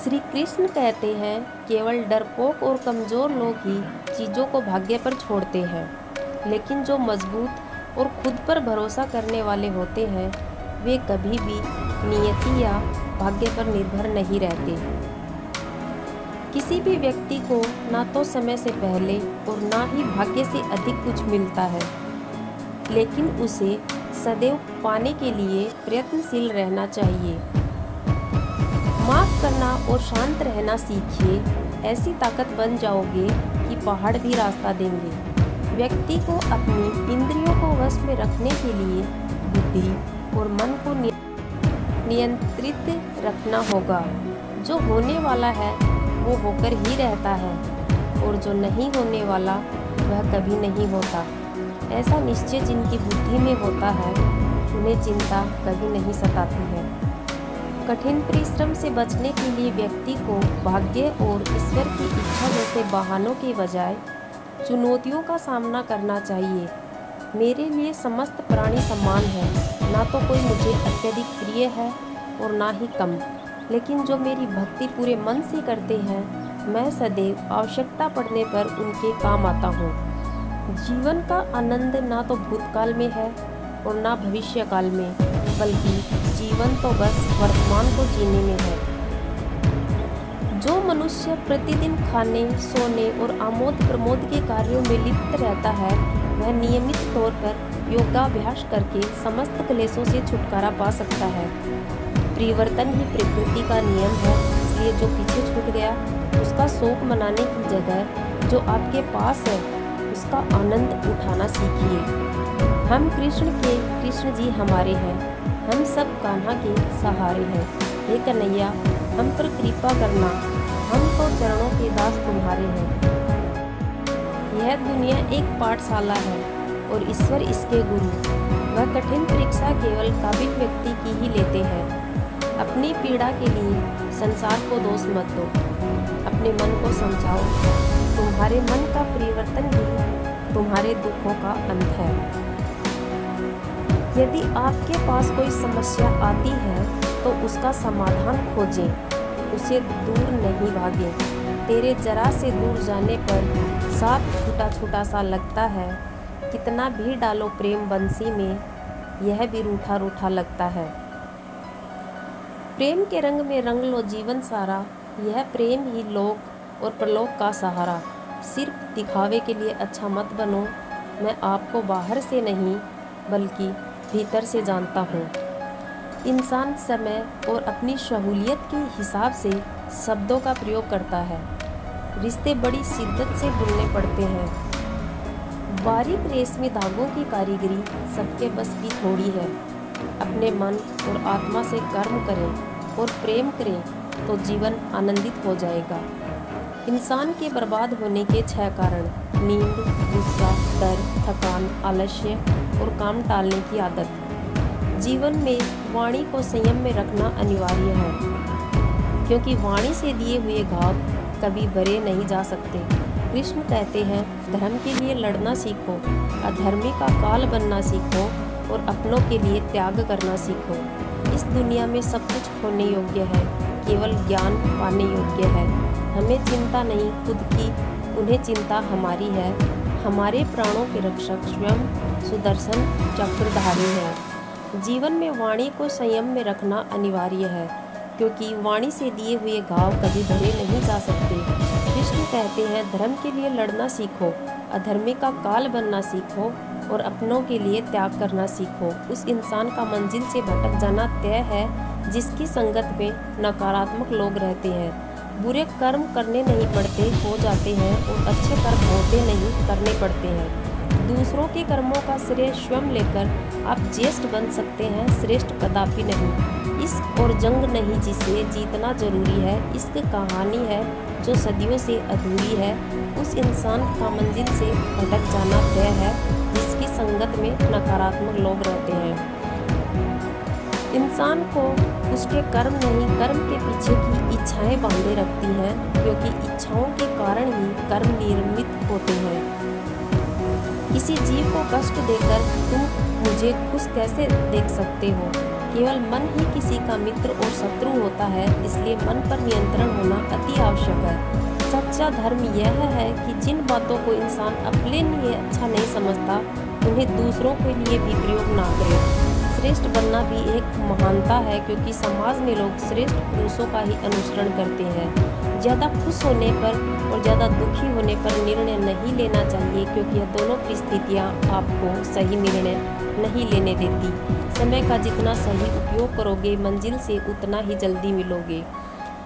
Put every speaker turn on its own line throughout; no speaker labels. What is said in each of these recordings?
श्री कृष्ण कहते हैं, केवल डरपोक और कमज़ोर लोग ही चीज़ों को भाग्य पर छोड़ते हैं, लेकिन जो मजबूत और खुद पर भरोसा करने वाले होते हैं वे कभी भी नियति या भाग्य पर निर्भर नहीं रहते। किसी भी व्यक्ति को ना तो समय से पहले और ना ही भाग्य से अधिक कुछ मिलता है, लेकिन उसे सदैव पाने के लिए प्रयत्नशील रहना चाहिए। माफ़ करना और शांत रहना सीखिए, ऐसी ताकत बन जाओगे कि पहाड़ भी रास्ता देंगे। व्यक्ति को अपनी इंद्रियों को वश में रखने के लिए बुद्धि और मन को नियंत्रित रखना होगा। जो होने वाला है वो होकर ही रहता है और जो नहीं होने वाला वह कभी नहीं होता। ऐसा निश्चय जिनकी बुद्धि में होता है उन्हें चिंता कभी नहीं सताती है। कठिन परिश्रम से बचने के लिए व्यक्ति को भाग्य और ईश्वर की इच्छा जैसे बहानों के बजाय चुनौतियों का सामना करना चाहिए। मेरे लिए समस्त प्राणी समान है, ना तो कोई मुझे अत्यधिक प्रिय है और ना ही कम, लेकिन जो मेरी भक्ति पूरे मन से करते हैं मैं सदैव आवश्यकता पड़ने पर उनके काम आता हूँ। जीवन का आनंद ना तो भूतकाल में है और ना भविष्यकाल में, बल्कि जीवन तो बस वर्तमान को जीने में है। जो मनुष्य प्रतिदिन खाने, सोने और आमोद प्रमोद के कार्यों में लिप्त रहता है वह नियमित तौर पर योगाभ्यास करके समस्त क्लेशों से छुटकारा पा सकता है। परिवर्तन ही प्रकृति का नियम है, इसलिए जो पीछे छूट गया उसका शोक मनाने की जगह जो आपके पास है उसका आनंद उठाना सीखिए। हम कृष्ण जी हमारे हैं, हम सब कान्हा के सहारे हैं। हे कन्हैया, हम पर कृपा करना, हम तो चरणों के दास तुम्हारे हैं। यह दुनिया एक पाठशाला है और ईश्वर इसके गुरु। वह कठिन परीक्षा केवल काबिल व्यक्ति की ही लेते हैं। अपनी पीड़ा के लिए संसार को दोष मत दो, अपने मन को समझाओ। तुम्हारे मन का परिवर्तन ही तुम्हारे दुखों का अंत है। यदि आपके पास कोई समस्या आती है तो उसका समाधान खोजें, उसे दूर नहीं भागें। तेरे जरा से दूर जाने पर सांप छोटा छोटा सा लगता है, कितना भी डालो प्रेम बंसी में यह भी रूठा रूठा लगता है। प्रेम के रंग में रंग लो जीवन सारा, यह प्रेम ही लोक और परलोक का सहारा। सिर्फ दिखावे के लिए अच्छा मत बनो, मैं आपको बाहर से नहीं बल्कि भीतर से जानता हूँ। इंसान समय और अपनी सहूलियत के हिसाब से शब्दों का प्रयोग करता है। रिश्ते बड़ी शिद्दत से बुनने पड़ते हैं। बारीक रेशमी धागों की कारीगरी सबके बस की थोड़ी है। अपने मन और आत्मा से कर्म करें और प्रेम करें तो जीवन आनंदित हो जाएगा। इंसान के बर्बाद होने के 6 कारण: नींद, गुस्सा, डर, थकान, आलस्य और काम टालने की आदत। जीवन में वाणी को संयम में रखना अनिवार्य है, क्योंकि वाणी से दिए हुए घाव कभी भरे नहीं जा सकते। कृष्ण कहते हैं, धर्म के लिए लड़ना सीखो, अधर्मी का काल बनना सीखो और अपनों के लिए त्याग करना सीखो। इस दुनिया में सब कुछ होने योग्य है, केवल ज्ञान पाने योग्य है। हमें चिंता नहीं खुद की, उन्हें चिंता हमारी है। हमारे प्राणों के रक्षक स्वयं सुदर्शन चक्रधारी है। जीवन में वाणी को संयम में रखना अनिवार्य है, क्योंकि वाणी से दिए हुए घाव कभी भरे नहीं जा सकते। कृष्ण कहते हैं, धर्म के लिए लड़ना सीखो, अधर्मी का काल बनना सीखो और अपनों के लिए त्याग करना सीखो। उस इंसान का मंजिल से भटक जाना तय है जिसकी संगत में नकारात्मक लोग रहते हैं। बुरे कर्म करने नहीं पड़ते, हो जाते हैं, और अच्छे कर्म होते नहीं, करने पड़ते हैं। दूसरों के कर्मों का श्रेय स्वयं लेकर आप ज्येष्ठ बन सकते हैं, श्रेष्ठ कदापि नहीं। इश्क और जंग नहीं जिसे जीतना जरूरी है, इश्क कहानी है जो सदियों से अधूरी है। उस इंसान का मंजिल से भटक जाना तय है जिसकी संगत में नकारात्मक लोग रहते हैं। इंसान को उसके कर्म नहीं, कर्म के पीछे की इच्छाएं बांधे रखती हैं, क्योंकि इच्छाओं के कारण ही कर्म निर्मित होते हैं। किसी जीव को कष्ट देकर तुम मुझे खुश कैसे देख सकते हो? केवल मन ही किसी का मित्र और शत्रु होता है, इसलिए मन पर नियंत्रण होना अति आवश्यक है। सच्चा धर्म यह है कि जिन बातों को इंसान अपने लिए अच्छा नहीं समझता, उन्हें दूसरों के लिए भी प्रयोग ना करे। श्रेष्ठ बनना भी एक महानता है, क्योंकि समाज में लोग श्रेष्ठ पुरुषों का ही अनुसरण करते हैं। ज़्यादा खुश होने पर और ज़्यादा दुखी होने पर निर्णय नहीं लेना चाहिए, क्योंकि यह दोनों परिस्थितियाँ आपको सही निर्णय नहीं लेने देती। समय का जितना सही उपयोग करोगे, मंजिल से उतना ही जल्दी मिलोगे।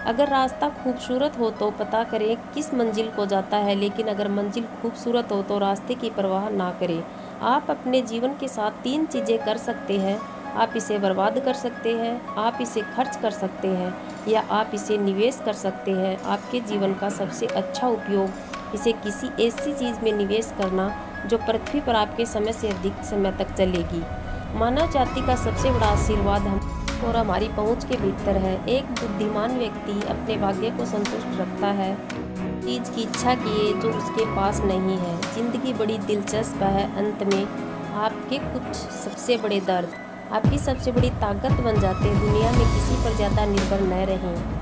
अगर रास्ता खूबसूरत हो तो पता करें किस मंजिल को जाता है, लेकिन अगर मंजिल खूबसूरत हो तो रास्ते की परवाह ना करें। आप अपने जीवन के साथ 3 चीज़ें कर सकते हैं। आप इसे बर्बाद कर सकते हैं, आप इसे खर्च कर सकते हैं, या आप इसे निवेश कर सकते हैं। आपके जीवन का सबसे अच्छा उपयोग इसे किसी ऐसी चीज़ में निवेश करना जो पृथ्वी पर आपके समय से अधिक समय तक चलेगी। मानव जाति का सबसे बड़ा आशीर्वाद हम और हमारी पहुंच के भीतर है। एक बुद्धिमान व्यक्ति अपने भाग्य को संतुष्ट रखता है, चीज़ की इच्छा किए जो उसके पास नहीं है। जिंदगी बड़ी दिलचस्प है। अंत में आपके कुछ सबसे बड़े दर्द आपकी सबसे बड़ी ताकत बन जाते हैं। दुनिया में किसी पर ज़्यादा निर्भर न रहें।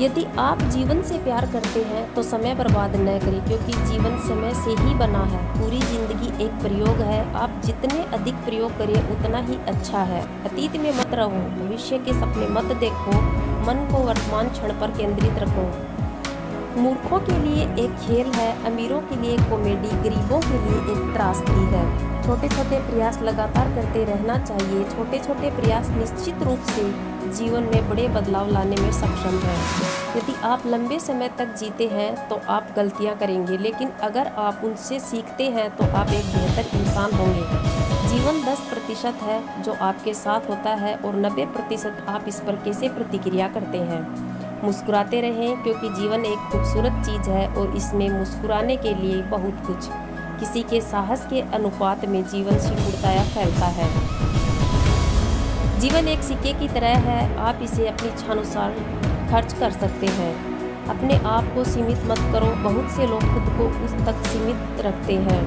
यदि आप जीवन से प्यार करते हैं तो समय बर्बाद न करें, क्योंकि जीवन समय से ही बना है। पूरी जिंदगी एक प्रयोग है। आप जितने अधिक प्रयोग करें उतना ही अच्छा है। अतीत में मत रहो, भविष्य के सपने मत देखो, मन को वर्तमान क्षण पर केंद्रित रखो। मूर्खों के लिए एक खेल है, अमीरों के लिए कॉमेडी, गरीबों के लिए एक त्रासदी है। छोटे छोटे प्रयास लगातार करते रहना चाहिए। छोटे छोटे प्रयास निश्चित रूप से जीवन में बड़े बदलाव लाने में सक्षम है। यदि आप लंबे समय तक जीते हैं तो आप गलतियां करेंगे, लेकिन अगर आप उनसे सीखते हैं तो आप एक बेहतर इंसान होंगे। जीवन 10% है जो आपके साथ होता है और 90% आप इस पर कैसे प्रतिक्रिया करते हैं। मुस्कुराते रहें, क्योंकि जीवन एक खूबसूरत चीज़ है और इसमें मुस्कुराने के लिए बहुत कुछ। किसी के साहस के अनुपात में जीवन सिकुड़ता या फैलता है। जीवन एक सिक्के की तरह है, आप इसे अपनी इच्छानुसार खर्च कर सकते हैं। अपने आप को सीमित मत करो। बहुत से लोग खुद को उस तक सीमित रखते हैं।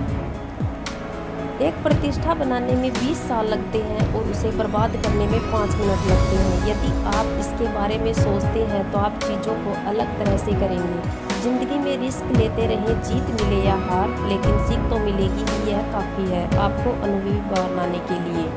एक प्रतिष्ठा बनाने में 20 साल लगते हैं और उसे बर्बाद करने में 5 मिनट लगते हैं। यदि आप इसके बारे में सोचते हैं तो आप चीज़ों को अलग तरह से करेंगे। जिंदगी में रिस्क लेते रहें, जीत मिले या हार, लेकिन सीख तो मिलेगी ही। यह काफ़ी है आपको अनुभवी बनाने के लिए।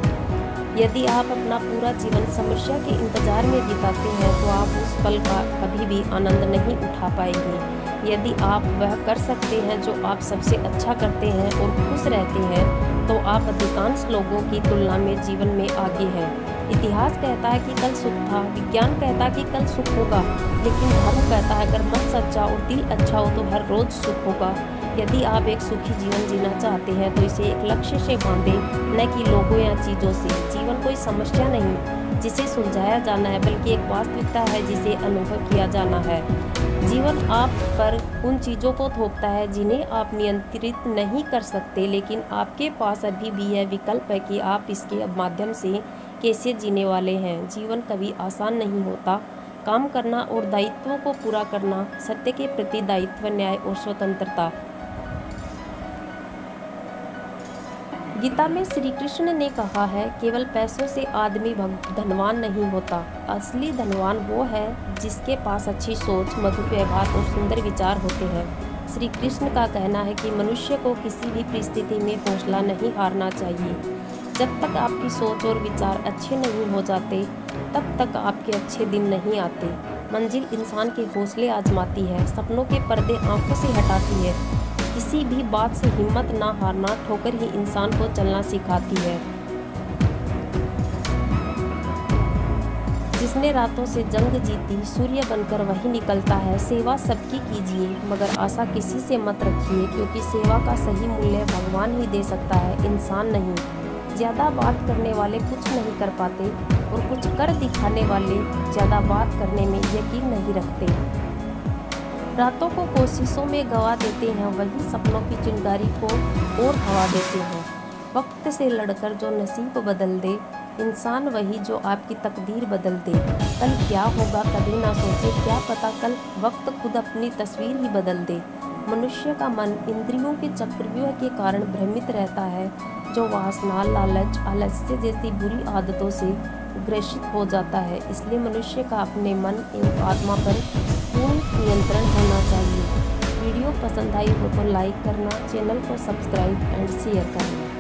यदि आप अपना पूरा जीवन समस्या के इंतजार में बिताते हैं तो आप उस पल का कभी भी आनंद नहीं उठा पाएंगे। यदि आप वह कर सकते हैं जो आप सबसे अच्छा करते हैं और खुश रहते हैं, तो आप अधिकांश लोगों की तुलना में जीवन में आगे हैं। इतिहास कहता है कि कल सुख था, विज्ञान कहता है कि कल सुख होगा, लेकिन धर्म कहता है अगर मन सच्चा और दिल अच्छा हो तो हर रोज सुख होगा। यदि आप एक सुखी जीवन जीना चाहते हैं तो इसे एक लक्ष्य से बांधें, न कि लोगों या चीज़ों से। जीवन कोई समस्या नहीं जिसे सुलझाया जाना है, बल्कि एक वास्तविकता है जिसे अनुभव किया जाना है। जीवन आप पर उन चीज़ों को थोपता है जिन्हें आप नियंत्रित नहीं कर सकते, लेकिन आपके पास अभी भी यह विकल्प है कि आप इसके माध्यम से कैसे जीने वाले हैं। जीवन कभी आसान नहीं होता। काम करना और दायित्वों को पूरा करना, सत्य के प्रति दायित्व, न्याय और स्वतंत्रता। गीता में श्री कृष्ण ने कहा है, केवल पैसों से आदमी धनवान नहीं होता। असली धनवान वो है जिसके पास अच्छी सोच, मधुर व्यवहार और सुंदर विचार होते हैं। श्री कृष्ण का कहना है कि मनुष्य को किसी भी परिस्थिति में हौसला नहीं हारना चाहिए। जब तक आपकी सोच और विचार अच्छे नहीं हो जाते, तब तक आपके अच्छे दिन नहीं आते। मंजिल इंसान के हौसले आजमाती है, सपनों के पर्दे आंखों से हटाती है। किसी भी बात से हिम्मत ना हारना, ठोकर ही इंसान को चलना सिखाती है। जिसने रातों से जंग जीती, सूर्य बनकर वही निकलता है। सेवा सबकी कीजिए, मगर आशा किसी से मत रखिए, क्योंकि सेवा का सही मूल्य भगवान ही दे सकता है, इंसान नहीं। ज़्यादा बात करने वाले कुछ नहीं कर पाते और कुछ कर दिखाने वाले ज़्यादा बात करने में यकीन नहीं रखते। रातों को कोशिशों में गवा देते हैं, वही सपनों की चिंगारी को और हवा देते हैं। वक्त से लड़कर जो नसीब बदल दे, इंसान वही जो आपकी तकदीर बदल दे। कल क्या होगा कभी ना सोचे, क्या पता कल वक्त खुद अपनी तस्वीर ही बदल दे। मनुष्य का मन इंद्रियों के चक्रव्यूह के कारण भ्रमित रहता है। जो वासना, लालच, आलस्य जैसी बुरी आदतों से ग्रसित हो जाता है। इसलिए मनुष्य का अपने मन एवं आत्मा पर पूर्ण नियंत्रण होना चाहिए। वीडियो पसंद आई हो तो लाइक करना, चैनल को सब्सक्राइब एंड शेयर करना।